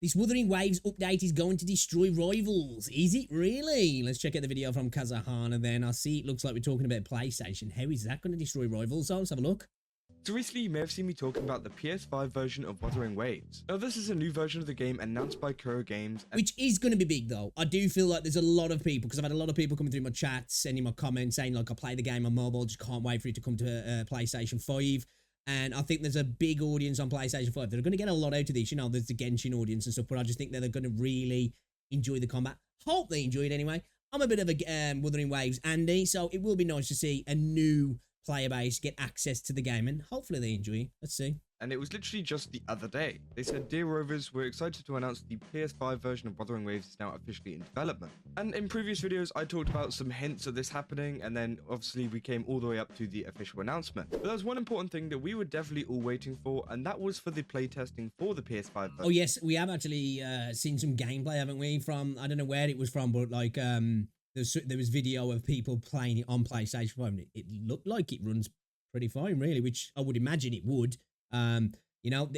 This Wuthering Waves update is going to destroy rivals. Is it really? Let's check out the video from Kazahana then. I see it looks like we're talking about PlayStation. How is that going to destroy rivals? So let's have a look. So recently you may have seen me talking about the PS5 version of Wuthering Waves. Now this is a new version of the game announced by Kuro Games. Which is going to be big though. I do feel like there's a lot of people, because I've had a lot of people coming through my chats, sending my comments saying like I play the game on mobile, just can't wait for it to come to PlayStation 5. And I think there's a big audience on PlayStation 5 that are going to get a lot out of this. You know, there's the Genshin audience and stuff, but I just think that they're going to really enjoy the combat. Hope they enjoy it anyway. I'm a bit of a Wuthering Waves Andy, so it will be nice to see a new player base get access to the game, and hopefully they enjoy it. Let's see. And it was literally just the other day. They said, "Dear Rovers, we're excited to announce the PS5 version of Wuthering Waves is now officially in development." And in previous videos, I talked about some hints of this happening, and then obviously we came all the way up to the official announcement. But there was one important thing that we were definitely all waiting for, and that was for the playtesting for the PS5 version. Oh yes, we have actually seen some gameplay, haven't we? From, I don't know where it was from, but like there was video of people playing it on PlayStation 5. It looked like it runs pretty fine, really, which I would imagine it would. You know,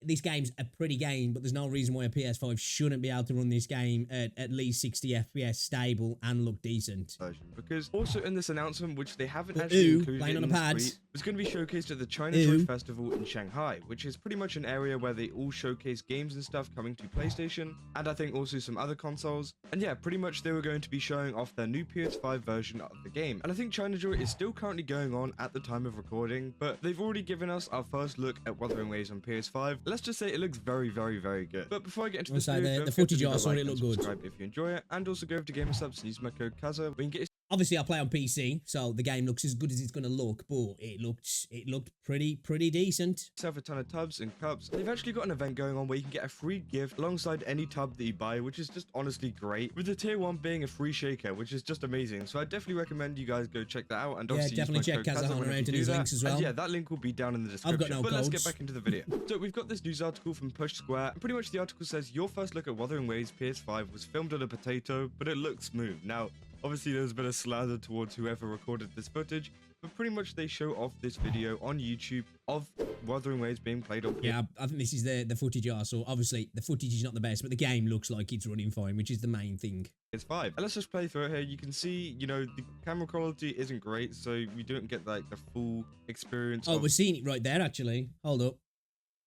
this game's a pretty game, but there's no reason why a PS5 shouldn't be able to run this game at least 60 FPS stable and look decent. Because also in this announcement, which they haven't actually included playing on in a this pad, tweet, was going to be showcased at the China Joy Festival in Shanghai, which is pretty much an area where they all showcase games and stuff coming to PlayStation, and I think also some other consoles. And yeah, pretty much they were going to be showing off their new PS5 version of the game. And I think China Joy is still currently going on at the time of recording, but they've already given us our first look at Wuthering Waves on PS5. Let's just say it looks very, very, very good. But before I get into this video, the footage I saw, it looked good. Subscribe if you enjoy it, and also go over to GamerSubs and use my code Kaza. We can get Obviously, I play on PC, so the game looks as good as it's going to look, but it looked pretty decent. Yourself a ton of tubs and cups. They've actually got an event going on where you can get a free gift alongside any tub that you buy, which is just honestly great. With the tier 1 being a free shaker, which is just amazing. So I definitely recommend you guys go check that out. And obviously definitely check Kazahana out in his links as well. And yeah, that link will be down in the description. I've got no but codes. Let's get back into the video. So we've got this news article from Push Square. And pretty much the article says, your first look at Wuthering Waves PS5 was filmed on a potato, but it looked smooth. Now, obviously, there's been a slander towards whoever recorded this footage, but pretty much they show off this video on YouTube of Wuthering Waves being played on. Yeah, I think this is the footage I saw. Obviously, the footage is not the best, but the game looks like it's running fine, which is the main thing. It's 5. And let's just play through it here. You can see, you know, the camera quality isn't great, so we don't get like the full experience. Oh, we're seeing it right there, actually. Hold up.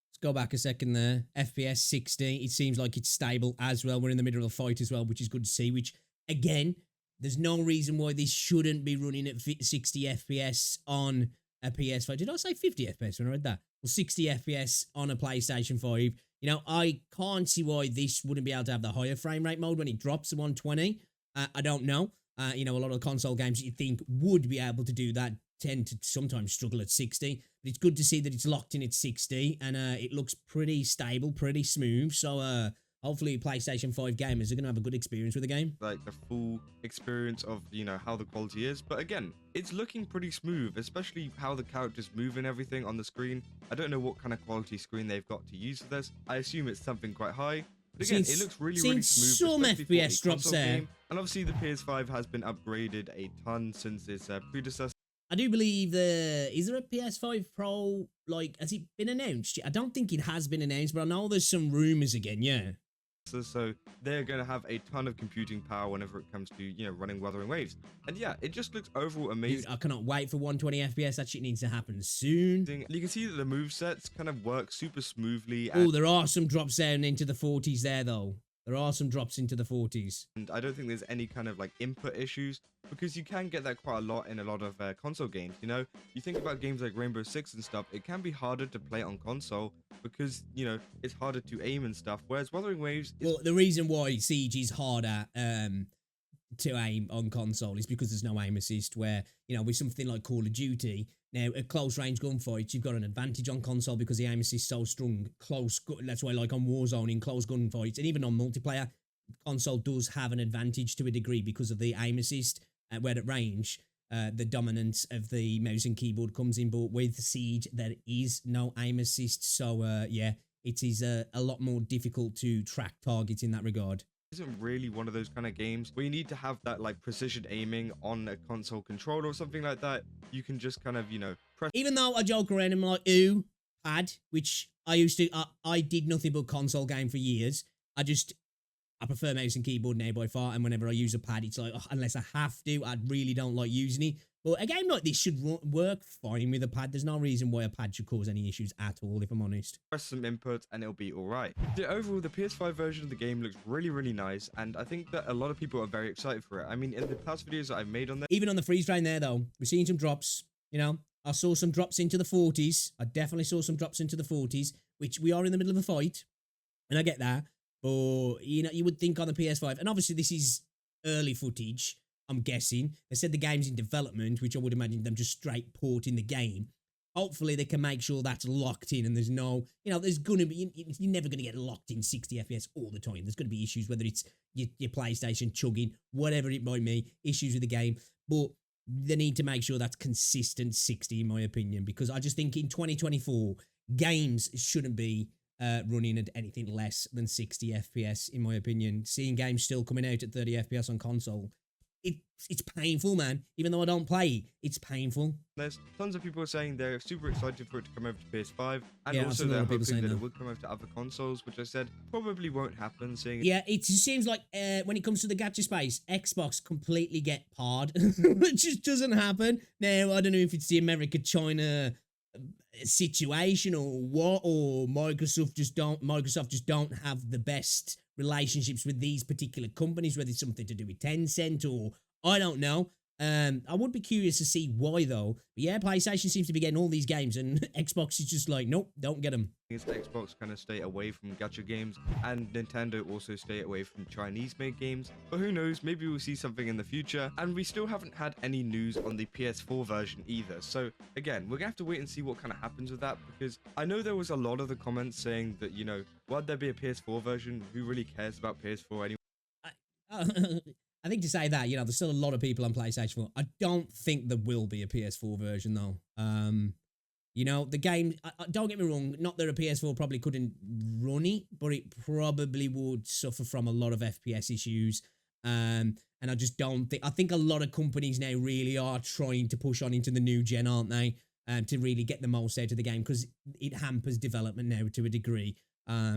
Let's go back a second there. FPS 60. It seems like it's stable as well. We're in the middle of a fight as well, which is good to see, which, again, there's no reason why this shouldn't be running at 60 FPS on a PS5. Did I say 50 FPS when I read that? Well, 60 FPS on a PlayStation 5. You know, I can't see why this wouldn't be able to have the higher frame rate mode when it drops to 120. I don't know. You know, a lot of console games that you think would be able to do that tend to sometimes struggle at 60. But it's good to see that it's locked in at 60, and it looks pretty stable, pretty smooth. So, hopefully PlayStation 5 gamers are going to have a good experience with the game. Like the full experience of, you know, how the quality is. But again, it's looking pretty smooth, especially how the characters move and everything on the screen. I don't know what kind of quality screen they've got to use for this. I assume it's something quite high. But again, it looks really smooth. Some FPS drops there. Game. And obviously the PS5 has been upgraded a ton since its predecessor. I do believe is there a PS5 Pro, like, has it been announced? I don't think it has been announced, but I know there's some rumors again, yeah. So they're going to have a ton of computing power whenever it comes to, you know, running Wuthering Waves. And yeah, it just looks overall amazing. Dude, I cannot wait for 120 FPS. That shit needs to happen soon. And you can see that the movesets kind of work super smoothly. Oh, there are some drops down into the 40s there, though. There are some drops into the 40s. And I don't think there's any kind of like input issues, because you can get that quite a lot in a lot of console games. You know, you think about games like Rainbow Six and stuff, it can be harder to play on console because, you know, it's harder to aim and stuff. Whereas Wuthering Waves well, the reason why Siege is harder to aim on console is because there's no aim assist, where, you know, with something like Call of Duty, now at close range gunfights, you've got an advantage on console because the aim assist is so strong. That's why, like on Warzone, in close gunfights, and even on multiplayer, console does have an advantage to a degree because of the aim assist. Where at range, the dominance of the mouse and keyboard comes in, but with Siege, there is no aim assist, so yeah, it is a lot more difficult to track targets in that regard. Isn't really one of those kind of games where you need to have that like precision aiming on a console controller or something like that. You can just kind of, you know, press. Even though I joke around and I'm like, ooh, pad, which I did nothing but console game for years. I prefer mouse and keyboard now by far, and whenever I use a pad, it's like, unless I have to, I really don't like using it. But a game like this should work fine with a pad. There's no reason why a pad should cause any issues at all, if I'm honest. Press some inputs and it'll be alright. Overall, the PS5 version of the game looks really, really nice, and I think that a lot of people are very excited for it. I mean, in the past videos that I've made on there, even on the freeze frame there, though, we're seeing some drops, you know. I saw some drops into the 40s. I definitely saw some drops into the 40s, which we are in the middle of a fight, and I get that. But, you know, you would think on the PS5, and obviously this is early footage, I'm guessing. They said the game's in development, which I would imagine them just straight porting the game. Hopefully they can make sure that's locked in and there's no, you know, there's going to be, you're never going to get locked in 60 FPS all the time. There's going to be issues, whether it's your PlayStation chugging, whatever it might be, issues with the game. But they need to make sure that's consistent 60, in my opinion, because I just think in 2024, games shouldn't be running at anything less than 60 FPS, in my opinion. Seeing games still coming out at 30 FPS on console, it's painful, man. Even though I don't play, it's painful. There's tons of people saying they're super excited for it to come over to PS5, and yeah, also they're hoping that it will come over to other consoles, which I said probably won't happen. Yeah, it seems like when it comes to the gacha space, Xbox completely get parred. It just doesn't happen. Now, I don't know if it's the America-China situation or what, or Microsoft just don't have the best relationships with these particular companies, whether it's something to do with Tencent or I don't know. I would be curious to see why though. But yeah, PlayStation seems to be getting all these games and Xbox is just like, nope, don't get them. Xbox kind of stay away from gacha games, and Nintendo also stay away from Chinese-made games. But who knows, maybe we'll see something in the future. And we still haven't had any news on the PS4 version either. So again, we're gonna have to wait and see what kind of happens with that, because I know there was a lot of the comments saying that, you know, why'd there be a PS4 version? Who really cares about PS4 anyway? I think to say that, you know, there's still a lot of people on PlayStation 4. I don't think there will be a PS4 version though. You know, the game, don't get me wrong, not that a PS4 probably couldn't run it, but it probably would suffer from a lot of FPS issues. And I just don't think, I think a lot of companies now really are trying to push on into the new gen, aren't they? To really get the most out of the game, because it hampers development now to a degree.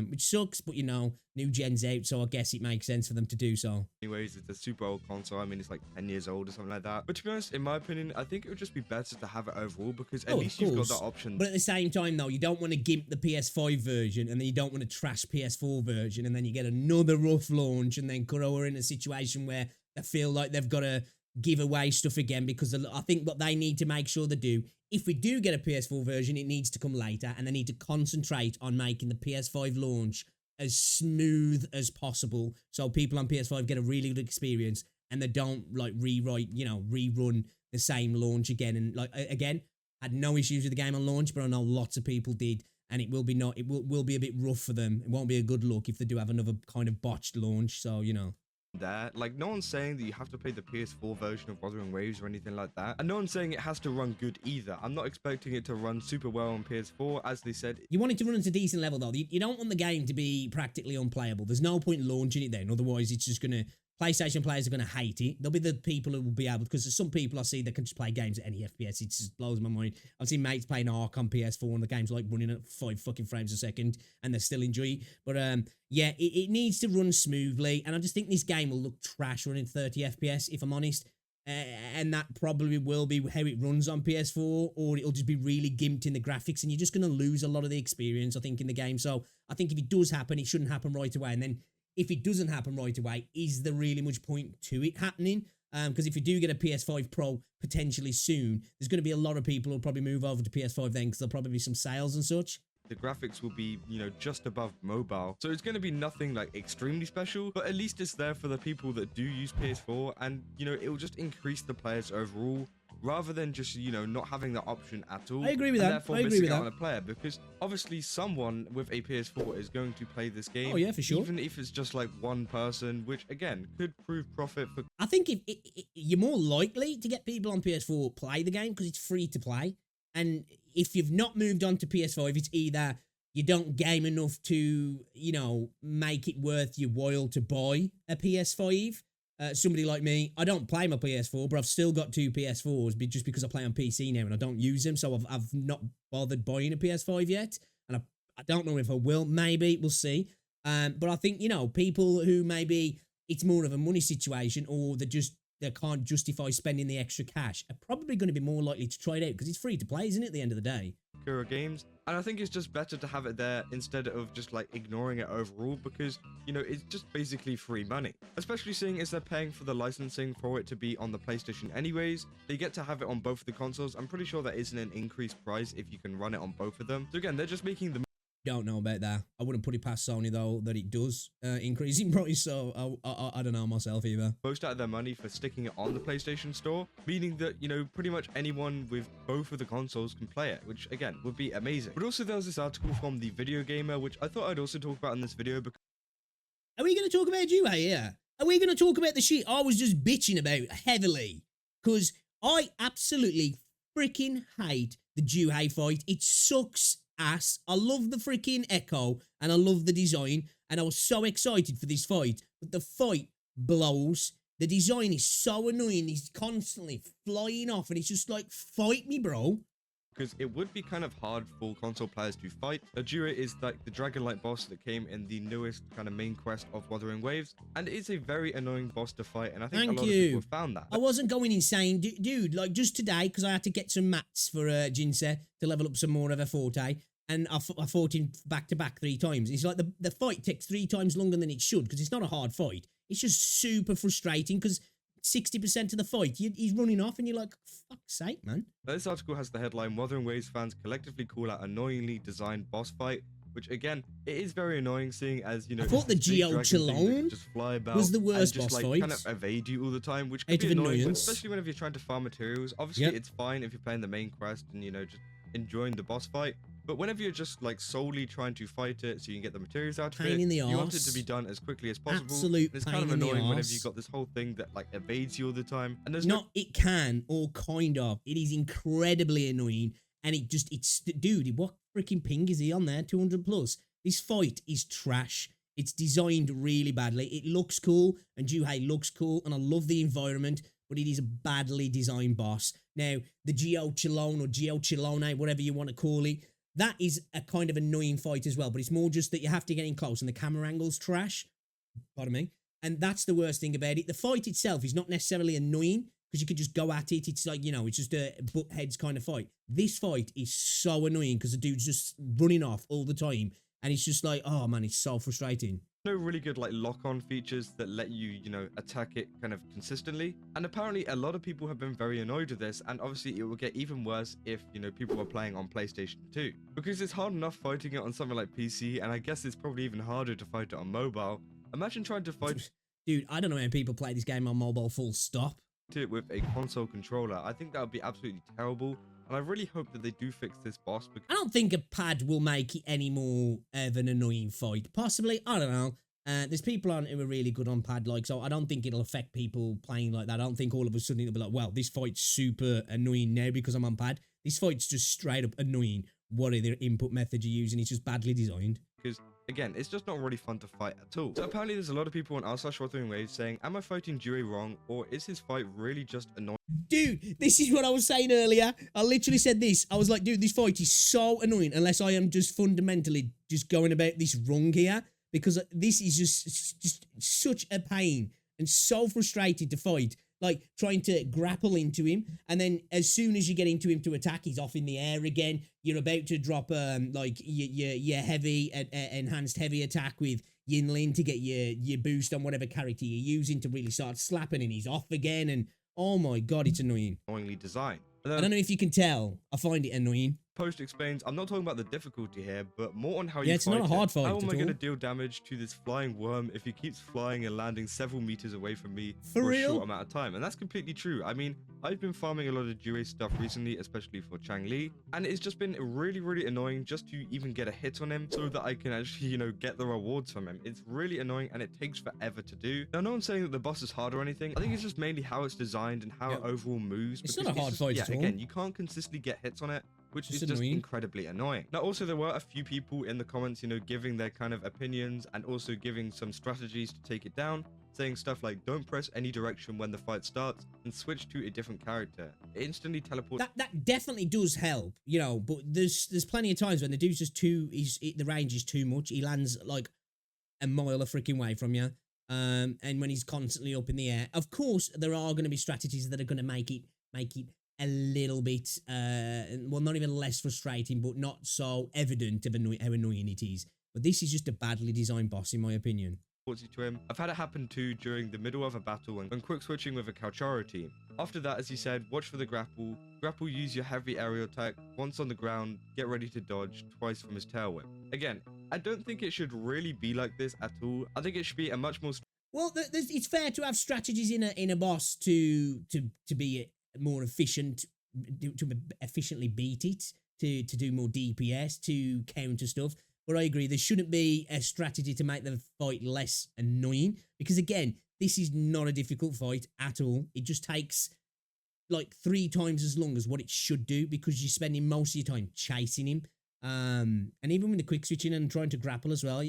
Which sucks, but you know, new gen's out, so I guess it makes sense for them to do so. Anyways, it's a super old console. I mean, it's like 10 years old or something like that. But to be honest, in my opinion, I think it would just be better to have it overall, because at least you've got that option. But at the same time, though, you don't want to gimp the PS5 version, and then you don't want to trash PS4 version, and then you get another rough launch, and then we're in a situation where they feel like they've got to give away stuff again, because I think what they need to make sure they do, if we do get a PS4 version, it needs to come later, and they need to concentrate on making the PS5 launch as smooth as possible, so people on PS5 get a really good experience, and they don't like rerun the same launch again. And like again, had no issues with the game on launch, but I know lots of people did, and it will be a bit rough for them. It won't be a good look if they do have another kind of botched launch. So you know. That, like, no one's saying that you have to play the PS4 version of Wuthering Waves or anything like that, and no one's saying it has to run good either. I'm not expecting it to run super well on PS4, as they said. You want it to run at a decent level though. You don't want the game to be practically unplayable. There's no point launching it then, otherwise it's just gonna, PlayStation players are going to hate it. There'll be the people who will be able, because there's some people I see that can just play games at any FPS. It just blows my mind. I've seen mates playing Ark on PS4 and the game's like running at 5 fucking frames a second and they still enjoy it. But yeah, it needs to run smoothly, and I just think this game will look trash running 30 FPS, if I'm honest. And that probably will be how it runs on PS4, or it'll just be really gimped in the graphics, and you're just going to lose a lot of the experience, I think, in the game. So I think if it does happen, it shouldn't happen right away. And then if it doesn't happen right away, is there really much point to it happening? Because if you do get a PS5 Pro potentially soon, there's going to be a lot of people who'll probably move over to PS5 then, because there'll probably be some sales and such. The graphics will be, you know, just above mobile. So it's going to be nothing like extremely special, but at least it's there for the people that do use PS4, and, you know, it will just increase the players overall, rather than just, you know, not having the option at all. I agree with that. Therefore missing out on a player, because obviously someone with a PS4 is going to play this game. Oh yeah, for sure. Even if it's just like one person, which again could prove profit for. I think if you're more likely to get people on PS4 play the game because it's free to play. And if you've not moved on to PS5, it's either you don't game enough to, you know, make it worth your while to buy a PS5, somebody like me, I don't play my PS4, but I've still got 2 PS4s just because I play on PC now and I don't use them. So I've not bothered buying a PS5 yet. And I don't know if I will. Maybe. We'll see. But I think, you know, people who maybe it's more of a money situation or they can't justify spending the extra cash are probably going to be more likely to try it out because it's free to play, isn't it, at the end of the day? Games, and I think it's just better to have it there instead of just like ignoring it overall, because you know it's just basically free money, especially seeing as they're paying for the licensing for it to be on the PlayStation anyways. They get to have it on both of the consoles. I'm pretty sure that isn't an increased price if you can run it on both of them. So again, they're just making the Don't know about that. I wouldn't put it past Sony though that it does increase in price, so I don't know myself either. most out of their money for sticking it on the PlayStation Store, meaning that, you know, pretty much anyone with both of the consoles can play it, which again would be amazing. But also there was this article from the Video Gamer, which I thought I'd also talk about in this video because Are we going to talk about Jue here? Are we going to talk about the shit I was just bitching about heavily? Because I absolutely freaking hate the Jue fight. It sucks ass. I love the freaking echo and I love the design and I was so excited for this fight, but the fight blows. The design is so annoying. He's constantly flying off and it's just like, fight me, bro. because it would be kind of hard for console players to fight. Jue is like the dragon-like boss that came in the newest kind of main quest of Wuthering Waves, and it's a very annoying boss to fight, and I think a lot of people have found that. I wasn't going insane, dude, like just today, because I had to get some mats for Jinsei to level up some more of a forte, and I fought him back-to-back 3 times. It's like the fight takes 3 times longer than it should, because it's not a hard fight. It's just super frustrating, because 60% of the fight, he's running off, and you're like, fuck's sake, man. This article has the headline, Wuthering Waves fans collectively call out annoyingly designed boss fight, which again, it is very annoying seeing as, you know, I thought the Jue just fly about was the worst and just, boss like, fight. kind of evade you all the time, which could be annoying, especially whenever you're trying to farm materials. Obviously, it's fine if you're playing the main quest and, you know, just enjoying the boss fight. But whenever you're just like solely trying to fight it so you can get the materials out of it, you want it to be done as quickly as possible. Absolute it's pain kind of in the annoying whenever arse. you've got this whole thing that like evades you all the time. And there's it can, or kind of. It is incredibly annoying. And dude, what freaking ping is he on there? 200 plus. This fight is trash. It's designed really badly. It looks cool, and Jue looks cool, and I love the environment, but it is a badly designed boss. Now, the Jue Chilone or Jue Chilone, whatever you want to call it, that is a kind of annoying fight as well, but it's more just that you have to get in close and the camera angle's trash. Pardon me. And that's the worst thing about it. The fight itself is not necessarily annoying because you could just go at it. It's like, you know, it's just a butt heads kind of fight. This fight is so annoying because the dude's just running off all the time. And it's just like, oh man, it's so frustrating. no really good like lock-on features that let you, you know, attack it kind of consistently. And apparently a lot of people have been very annoyed with this, and obviously it will get even worse if, you know, people are playing on PlayStation 2. Because it's hard enough fighting it on something like PC, and I guess it's probably even harder to fight it on mobile. Imagine trying to fight... Dude, I don't know how people play this game on mobile full stop. ...it with a console controller. I think that would be absolutely terrible. And I really hope that they do fix this boss. Because I don't think a pad will make it any more of an annoying fight. Possibly, I don't know. There's people on who are really good on pad, like, so I don't think it'll affect people playing like that. I don't think all of a sudden it'll be like, well, this fight's super annoying now because I'm on pad. This fight's just straight up annoying. What are the input methods you're using? It's just badly designed. Because, again, it's just not really fun to fight at all. So apparently there's a lot of people on r/Wuthering Waves saying, am I fighting Jue wrong, or is his fight really just annoying? Dude, this is what I was saying earlier. I literally said this. I was like, dude, this fight is so annoying unless I am just fundamentally just going about this wrong here, because this is just such a pain and so frustrating to fight. Like, trying to grapple into him, and then as soon as you get into him to attack, he's off in the air again. You're about to drop, like, your heavy, enhanced heavy attack with Yinlin to get your boost on whatever character you're using to really start slapping, and he's off again, and oh my god, it's annoying. Annoyingly designed. I don't know if you can tell. I find it annoying. Post explains, I'm not talking about the difficulty here, but more on how you fight it. Yeah, it's not a hard fight. How am I going to deal damage to this flying worm if he keeps flying and landing several meters away from me for a short amount of time? And that's completely true. I mean, I've been farming a lot of Jue stuff recently, especially for Changli, and it's just been really, really annoying just to even get a hit on him so that I can actually, you know, get the rewards from him. It's really annoying and it takes forever to do. Now, no one's saying that the boss is hard or anything. I think it's just mainly how it's designed and how it overall moves. It's not a hard fight at all. Again, you can't consistently get hits on it. which is just incredibly annoying. Now, also, there were a few people in the comments, giving their kind of opinions and also giving some strategies to take it down, saying stuff like, don't press any direction when the fight starts and switch to a different character. It instantly teleports. That definitely does help, but there's plenty of times when the dude's just the range is too much. He lands like a mile a freaking way from you. And when he's constantly up in the air, of course, there are going to be strategies that are going to make it a little bit, well, not even less frustrating, but not so evident of how annoying it is. But this is just a badly designed boss, in my opinion. To him. I've had it happen too during the middle of a battle when quick switching with a Kalchara team. After that, as he said, watch for the grapple. Grapple, use your heavy aerial attack. Once on the ground, get ready to dodge twice from his tail whip. Again, I don't think it should really be like this at all. I think it should be a much more... Well, it's fair to have strategies in a boss to be more efficient, to efficiently beat it, to do more DPS, to counter stuff. But I agree, there shouldn't be a strategy to make the fight less annoying. Because again, this is not a difficult fight at all. It just takes like 3 times as long as what it should do because you're spending most of your time chasing him. And even with the quick switching and trying to grapple as well,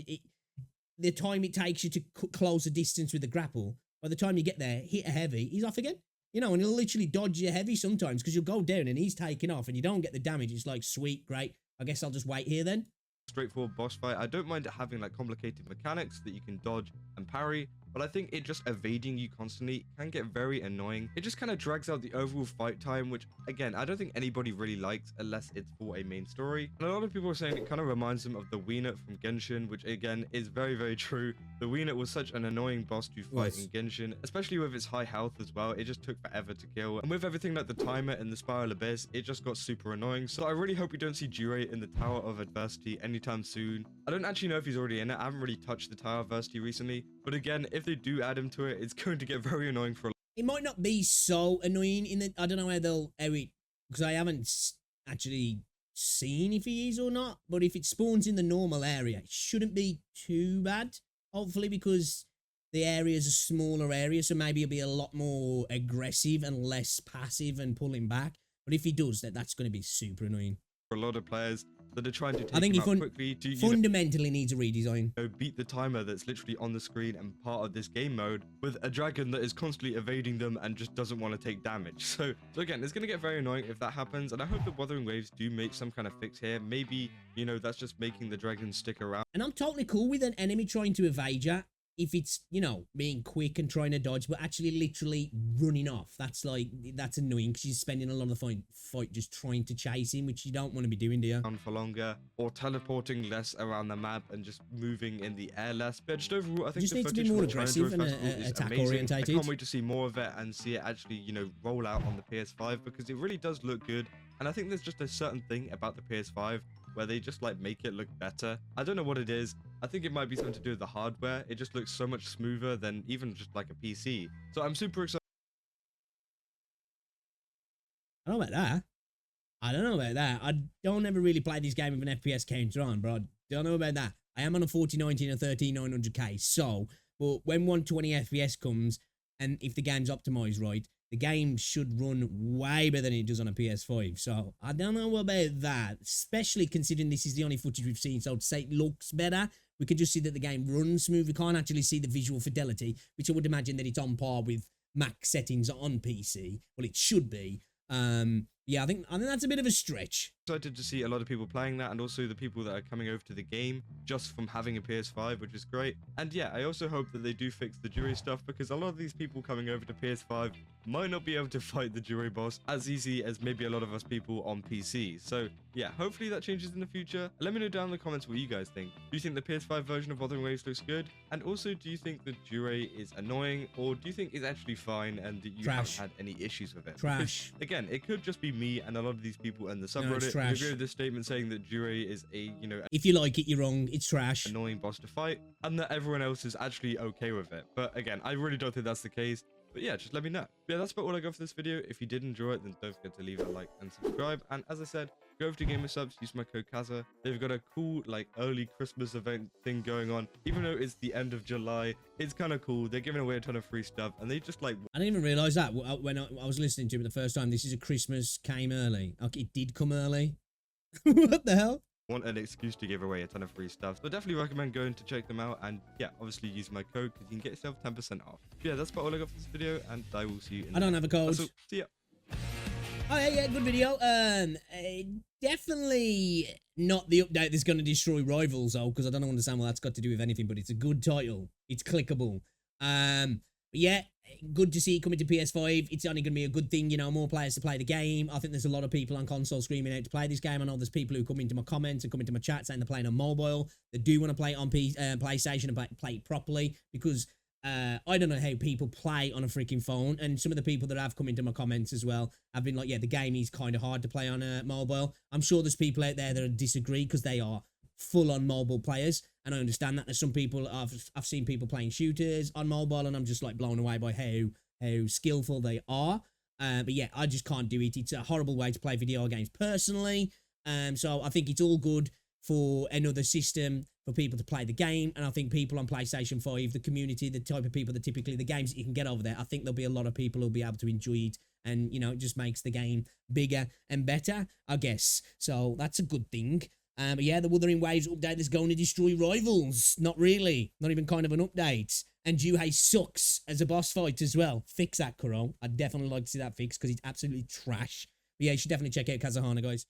the time it takes you to close the distance with the grapple, by the time you get there, hit a heavy, he's off again. And he'll literally dodge your heavy sometimes because you'll go down and he's taking off and you don't get the damage. It's like, sweet, great. I guess I'll just wait here then. Straightforward boss fight. I don't mind it having like complicated mechanics that you can dodge and parry, but I think it just evading you constantly can get very annoying. It just kind of drags out the overall fight time, which again, I don't think anybody really likes unless it's for a main story. And a lot of people are saying it kind of reminds them of the Weenet from Genshin, which again is very, very true. The Weenet was such an annoying boss to fight in Genshin, especially with its high health as well. It just took forever to kill. And with everything like the timer and the Spiral Abyss, it just got super annoying. So I really hope we don't see Jue in the Tower of Adversity anytime soon. I don't actually know if he's already in it. I haven't really touched the Tower of Adversity recently. But again, if they do add him to it, it's going to get very annoying for a lot. It might not be so annoying I don't know how it, because I haven't actually seen if he is or not, but if it spawns in the normal area, it shouldn't be too bad, hopefully, because the area is a smaller area, so maybe it'll be a lot more aggressive and less passive and pulling back. But if he does, that's going to be super annoying. For a lot of players that are trying to take I think him out quickly to fundamentally needs a redesign. Beat the timer that's literally on the screen and part of this game mode with a dragon that is constantly evading them and just doesn't want to take damage. So again, it's going to get very annoying if that happens, and I hope that Wuthering Waves do make some kind of fix here. Maybe, that's just making the dragon stick around. And I'm totally cool with an enemy trying to evade you if it's, being quick and trying to dodge, but actually literally running off. That's annoying because you're spending a lot of the fight just trying to chase him, which you don't want to be doing, do you? For longer, or teleporting less around the map and just moving in the air less. But just overall, I think just needs to be more aggressive and attack orientated. I can't wait to see more of it and see it actually, roll out on the PS5 because it really does look good. And I think there's just a certain thing about the PS5 where they just make it look better. I don't know what it is. I think it might be something to do with the hardware. It just looks so much smoother than even just like a PC. So I'm super excited. I don't know about that. I don't ever really play this game with an FPS counter on, but I don't know about that. I am on a 4090 and a 13900K, so, but when 120 FPS comes, and if the game's optimized right, the game should run way better than it does on a PS5. So I don't know about that, especially considering this is the only footage we've seen. So to say it looks better, we can just see that the game runs smooth. We can't actually see the visual fidelity, which I would imagine that it's on par with max settings on PC. Well, it should be. Yeah, I think that's a bit of a stretch. Excited to see a lot of people playing that, and also the people that are coming over to the game just from having a PS5, which is great. And yeah, I also hope that they do fix the Jue stuff, because a lot of these people coming over to PS5 might not be able to fight the Jue boss as easy as maybe a lot of us people on PC. So yeah, hopefully that changes in the future. Let me know down in the comments what you guys think. Do you think the PS5 version of Wuthering Waves looks good? And also, do you think the Jue is annoying, or do you think it's actually fine and that you haven't had any issues with it? Trash. Because, again, it could just be me and a lot of these people in the subreddit who agree with this statement saying that Jue is a, if you like it, you're wrong. It's trash. Annoying boss to fight, and that everyone else is actually okay with it. But again, I really don't think that's the case. But yeah, just let me know. But yeah, that's about all I got for this video. If you did enjoy it, then don't forget to leave a like and subscribe. And as I said, go over to Gamer Subs, use my code Kaza. They've got a cool early Christmas event thing going on. Even though it's the end of July, it's kind of cool. They're giving away a ton of free stuff, and they just I didn't even realize that when I was listening to it the first time. This is a Christmas came early. Okay, it did come early. What the hell? Want an excuse to give away a ton of free stuff. So definitely recommend going to check them out. And yeah, obviously use my code because you can get yourself 10% off. Yeah, that's about all I got for this video, and I will see you in I don't have a code. See ya. Oh yeah, good video. Definitely not the update that's going to destroy Rivals though, because I don't understand what that's got to do with anything. But it's a good title. It's clickable. But yeah, good to see it coming to PS5. It's only going to be a good thing, you know, more players to play the game. I think there's a lot of people on console screaming out to play this game. I know there's people who come into my comments and come into my chat saying they're playing on mobile. They do want to play it on PlayStation and play it properly because I don't know how people play on a freaking phone. And some of the people that have come into my comments as well have been like, yeah, the game is kind of hard to play on mobile. I'm sure there's people out there that disagree because they are full-on mobile players, and I understand that. There's some people I've seen people playing shooters on mobile, and I'm just like blown away by how skillful they are. But yeah, I just can't do it. It's a horrible way to play video games personally. So I think it's all good for another system for people to play the game, and I think people on PlayStation 5, the community, the type of people that typically the games that you can get over there, I think there'll be a lot of people who'll be able to enjoy it, and you know, it just makes the game bigger and better, I guess. So that's a good thing. But yeah, the Wuthering Waves update is going to destroy Rivals. Not really. Not even kind of an update. And Jue sucks as a boss fight as well. Fix that, Kuro. I'd definitely like to see that fixed because it's absolutely trash. But yeah, you should definitely check out Kazahana, guys.